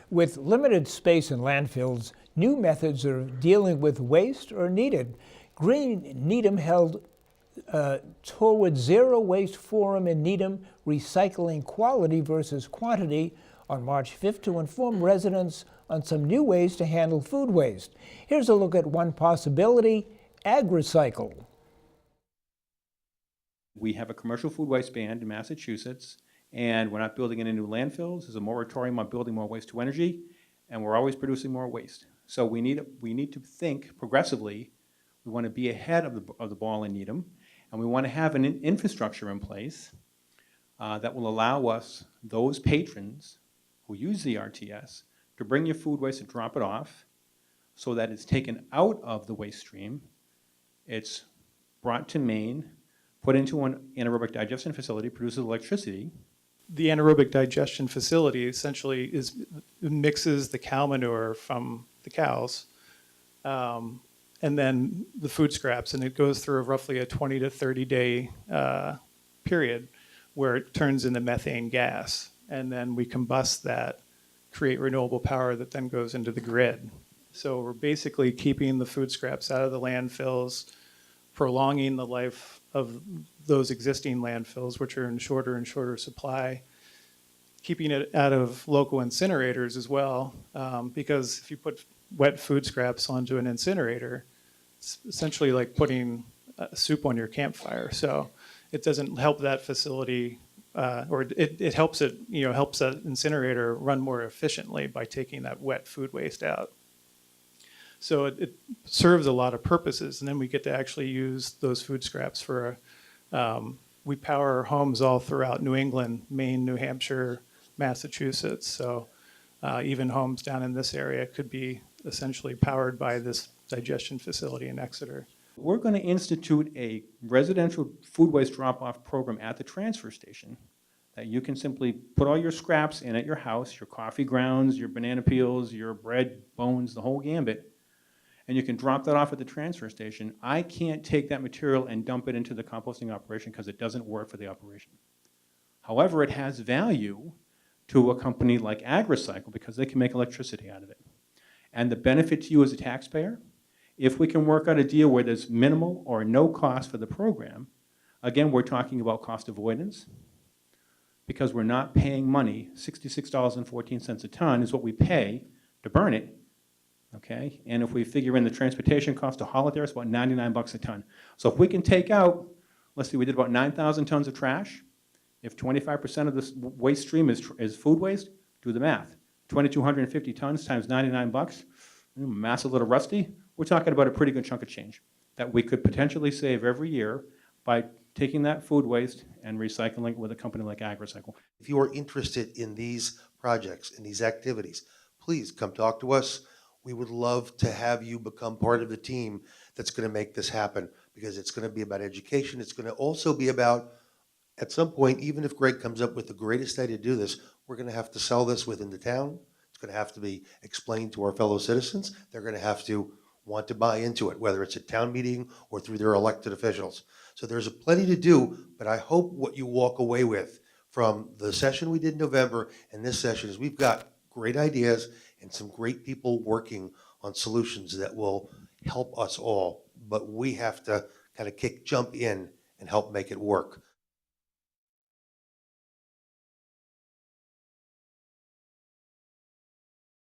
With limited space in landfills, new methods of dealing with waste are needed. Green Needham held Toward Zero Waste Forum in Needham, recycling quality versus quantity, on March 5th to inform residents on some new ways to handle food waste. Here's a look at one possibility: AgriCycle. We have a commercial food waste ban in Massachusetts, and we're not building any new landfills. There's a moratorium on building more waste to energy, and we're always producing more waste. So we need to think progressively. We want to be ahead of the ball in Needham, and we want to have an infrastructure in place that will allow us, those patrons who use the RTS, to bring your food waste and drop it off so that it's taken out of the waste stream, it's brought to Maine, put into an anaerobic digestion facility, produces electricity. The anaerobic digestion facility essentially mixes the cow manure from the cows and then the food scraps, and it goes through roughly a 20 to 30 day period where it turns into methane gas, and then we combust that, create renewable power that then goes into the grid. So we're basically keeping the food scraps out of the landfills, prolonging the life of those existing landfills, which are in shorter and shorter supply, keeping it out of local incinerators as well, because if you put wet food scraps onto an incinerator, it's essentially like putting soup on your campfire. So it doesn't help that facility, or it helps it, helps that incinerator run more efficiently by taking that wet food waste out. So it serves a lot of purposes, and then we get to actually use those food scraps for, we power homes all throughout New England, Maine, New Hampshire, Massachusetts. So even homes down in this area could be essentially powered by this digestion facility in Exeter. We're going to institute a residential food waste drop-off program at the transfer station that you can simply put all your scraps in at your house, your coffee grounds, your banana peels, your bread, bones, the whole gambit, and you can drop that off at the transfer station. I can't take that material and dump it into the composting operation because it doesn't work for the operation. However, it has value to a company like AgriCycle because they can make electricity out of it. And the benefit to you as a taxpayer, if we can work out a deal where there's minimal or no cost for the program, again, we're talking about cost avoidance because we're not paying money. $66.14 a ton is what we pay to burn it. Okay, and if we figure in the transportation cost to haul it there, it's about 99 bucks a ton. So if we can take out, let's see, we did about 9,000 tons of trash. If 25% of this waste stream is food waste, do the math. 2,250 tons times 99 bucks, math's a little rusty. We're talking about a pretty good chunk of change that we could potentially save every year by taking that food waste and recycling it with a company like AgriCycle. If you are interested in these projects and these activities, please come talk to us. We would love to have you become part of the team that's going to make this happen, because it's going to be about education. It's going to also be about, at some point, even if Greg comes up with the greatest idea to do this, we're going to have to sell this within the town. It's going to have to be explained to our fellow citizens. They're going to have to want to buy into it, whether it's at town meeting or through their elected officials. So there's plenty to do, but I hope what you walk away with from the session we did in November and this session is we've got great ideas and some great people working on solutions that will help us all, but we have to kind of jump in and help make it work.